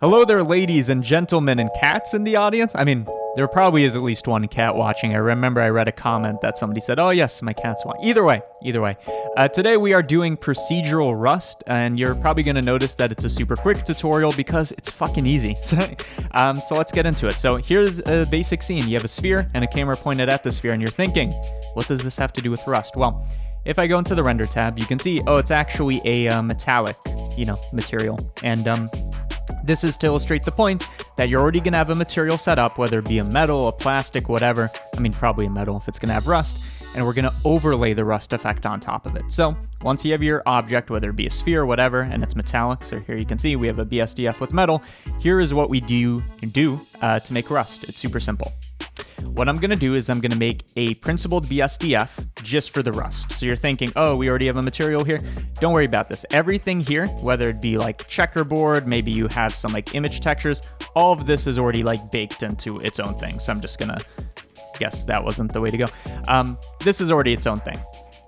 Hello there, ladies and gentlemen and cats in the audience. I mean, there probably is at least one cat watching. I remember I read a comment that somebody said, oh yes, my cat's watching. Either way. Today we are doing Procedural Rust, and you're probably going to notice that it's a super quick tutorial because it's fucking easy. So let's get into it. So here's a basic scene. You have a sphere and a camera pointed at the sphere, and you're thinking, what does this have to do with Rust? Well, if I go into the render tab, you can see, oh, it's actually a metallic, material. And this is to illustrate the point that you're already going to have a material set up, whether it be a metal, a plastic, whatever. I mean, probably a metal if it's going to have rust. And we're going to overlay the rust effect on top of it. So once you have your object, whether it be a sphere or whatever, and it's metallic, so here you can see we have a BSDF with metal. Here is what we do to make rust. It's super simple. What I'm going to do is I'm going to make a principled BSDF just for the rust. So you're thinking, oh, we already have a material here. Don't worry about this. Everything here, whether it be like checkerboard, maybe you have some like image textures, all of this is already like baked into its own thing. So I'm just going to guess that wasn't the way to go. This is already its own thing.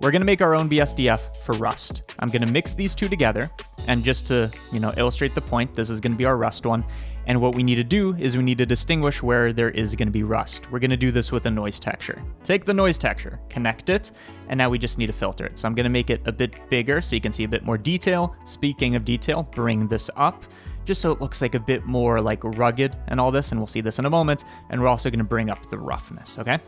We're going to make our own BSDF for rust. I'm going to mix these two together. And just to, illustrate the point, this is going to be our rust one. And what we need to do is we need to distinguish where there is going to be rust. We're going to do this with a noise texture. Take the noise texture, connect it, and now we just need to filter it. So I'm going to make it a bit bigger so you can see a bit more detail. Speaking of detail, bring this up just so it looks like a bit more like rugged and all this, and we'll see this in a moment. And we're also going to bring up the roughness, okay?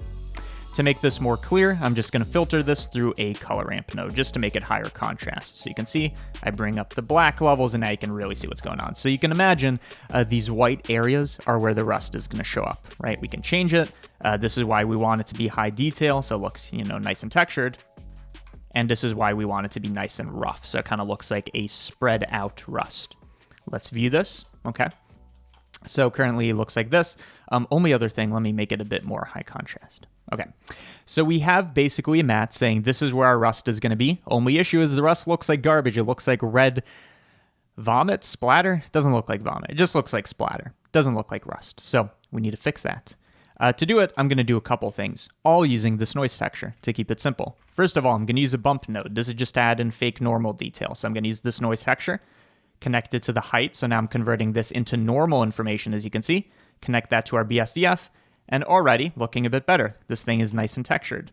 To make this more clear, I'm just going to filter this through a color ramp node just to make it higher contrast. So you can see I bring up the black levels and now you can really see what's going on. So you can imagine these white areas are where the rust is going to show up, right? We can change it. This is why we want it to be high detail, so it looks, nice and textured. And this is why we want it to be nice and rough, so it kind of looks like a spread out rust. Let's view this, okay? So currently it looks like this. Only other thing, let me make it a bit more high contrast. Okay, so we have basically a mat saying this is where our rust is going to be. Only issue is the rust looks like garbage. It looks like red vomit, splatter. It doesn't look like vomit. It just looks like splatter. It doesn't look like rust. So we need to fix that. To do it, I'm going to do a couple things, all using this noise texture to keep it simple. First of all, I'm going to use a bump node. This is just to add in fake normal detail. So I'm going to use this noise texture, connect it to the height. So now I'm converting this into normal information, as you can see. Connect that to our BSDF. And already looking a bit better. This thing is nice and textured.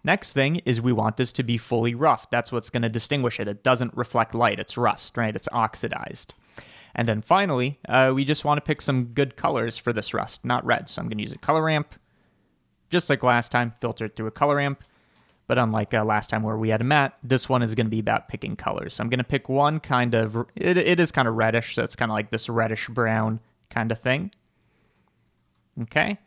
Next thing is we want this to be fully rough. That's what's going to distinguish it. It doesn't reflect light. It's rust, right? It's oxidized. And then finally, we just want to pick some good colors for this rust, not red. So I'm going to use a color ramp, just like last time, filter it through a color ramp. But unlike last time where we had a matte, this one is going to be about picking colors. So I'm going to pick one kind of, it is kind of reddish. So it's kind of like this reddish brown kind of thing. Okay.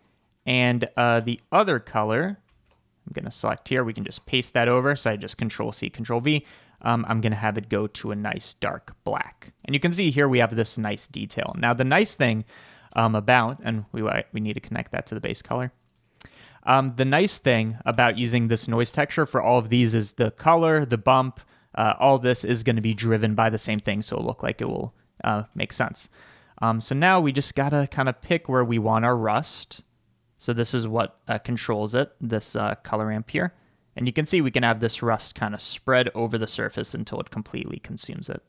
And the other color, I'm going to select here. We can just paste that over. So I just Control-C, Control-V. I'm going to have it go to a nice dark black. And you can see here we have this nice detail. Now, the nice thing about, and we need to connect that to the base color. The nice thing about using this noise texture for all of these is the color, the bump, all this is going to be driven by the same thing. So it'll look like it will make sense. So now we just got to kind of pick where we want our rust. So this is what controls it, this color ramp here. And you can see we can have this rust kind of spread over the surface until it completely consumes it.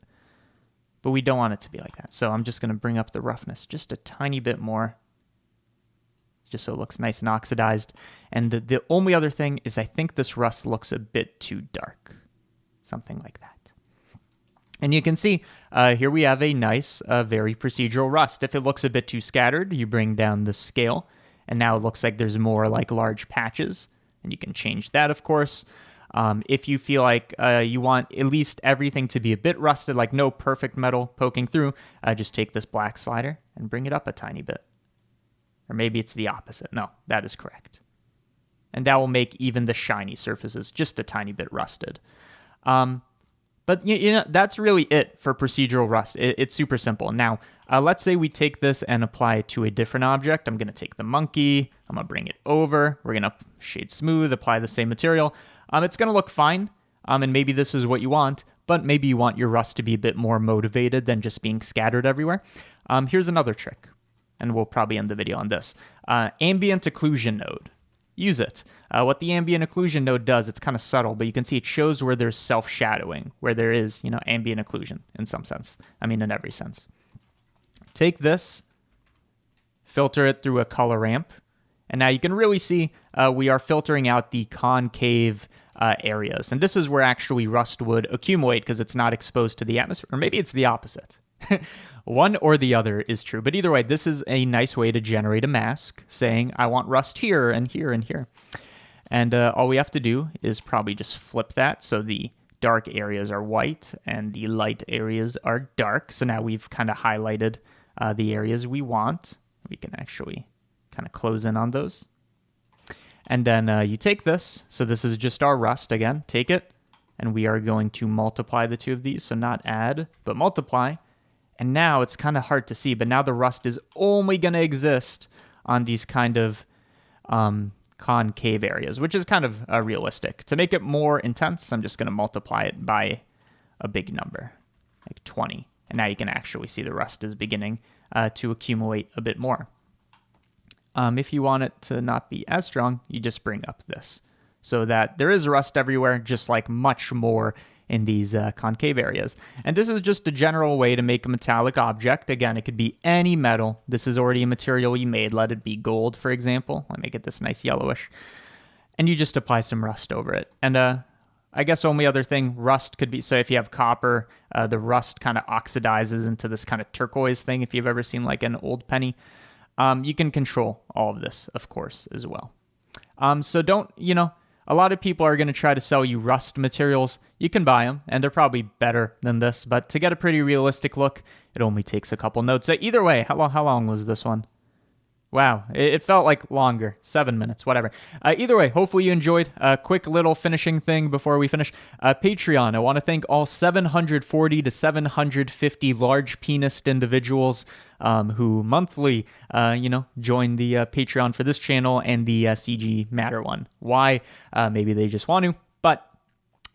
But we don't want it to be like that. So I'm just going to bring up the roughness just a tiny bit more, just so it looks nice and oxidized. And the only other thing is I think this rust looks a bit too dark, something like that. And you can see here we have a nice, very procedural rust. If it looks a bit too scattered, you bring down the scale. And now it looks like there's more like large patches. And you can change that, of course. If you feel like you want at least everything to be a bit rusted, like no perfect metal poking through, just take this black slider and bring it up a tiny bit. Or maybe it's the opposite. No, that is correct. And that will make even the shiny surfaces just a tiny bit rusted. But that's really it for procedural rust. It's super simple. Now, let's say we take this and apply it to a different object. I'm going to take the monkey. I'm going to bring it over. We're going to shade smooth, apply the same material. It's going to look fine. And maybe this is what you want, but maybe you want your rust to be a bit more motivated than just being scattered everywhere. Here's another trick, and we'll probably end the video on this. Ambient occlusion node. Use it. What the ambient occlusion node does, it's kind of subtle, but you can see it shows where there's self-shadowing, where there is, ambient occlusion in some sense. I mean, in every sense. take this, filter it through a color ramp, and now you can really see we are filtering out the concave areas. And this is where actually rust would accumulate because it's not exposed to the atmosphere. Or maybe it's the opposite. One or the other is true. But either way, this is a nice way to generate a mask saying, I want rust here and here and here. And all we have to do is probably just flip that so the dark areas are white and the light areas are dark. So now we've kind of highlighted the areas we want. We can actually kind of close in on those. And then you take this. So this is just our rust again. Take it. And we are going to multiply the two of these. So not add, but multiply. And now it's kind of hard to see, but now the rust is only going to exist on these kind of concave areas, which is kind of realistic. To make it more intense, I'm just going to multiply it by a big number, like 20. And now you can actually see the rust is beginning to accumulate a bit more. If you want it to not be as strong, you just bring up this so that there is rust everywhere, just like much more in these concave areas. And this is just a general way to make a metallic object. Again, it could be any metal. This is already a material you made. Let it be gold, for example. Let me get this nice yellowish. And you just apply some rust over it. And I guess only other thing, rust could be, so if you have copper, the rust kind of oxidizes into this kind of turquoise thing, if you've ever seen like an old penny. You can control all of this, of course, as well. So don't, a lot of people are going to try to sell you rust materials. You can buy them, and they're probably better than this. But to get a pretty realistic look, it only takes a couple notes. Either way, how long was this one? Wow, it felt like longer. 7 minutes, whatever. Either way, hopefully you enjoyed. A quick little finishing thing before we finish. Patreon, I want to thank all 740 to 750 large penised individuals who monthly, join the Patreon for this channel and the CG Matter one. Why? Maybe they just want to, but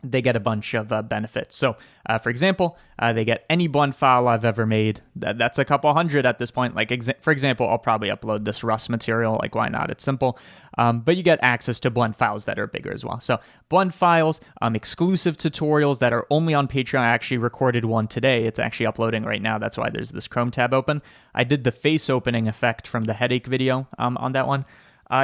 they get a bunch of benefits. So, for example, they get any blend file I've ever made. That's a couple hundred at this point. Like, for example, I'll probably upload this Rust material. Like, why not? It's simple. But you get access to blend files that are bigger as well. So, blend files, exclusive tutorials that are only on Patreon. I actually recorded one today. It's actually uploading right now. That's why there's this Chrome tab open. I did the face opening effect from the headache video on that one.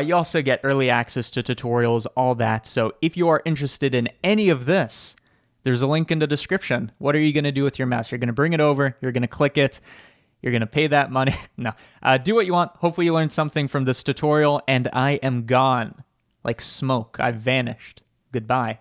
You also get early access to tutorials, all that. So if you are interested in any of this, there's a link in the description. What are you going to do with your mouse? You're going to bring it over. You're going to click it. You're going to pay that money. No, do what you want. Hopefully you learned something from this tutorial, and I am gone like smoke. I've vanished. Goodbye.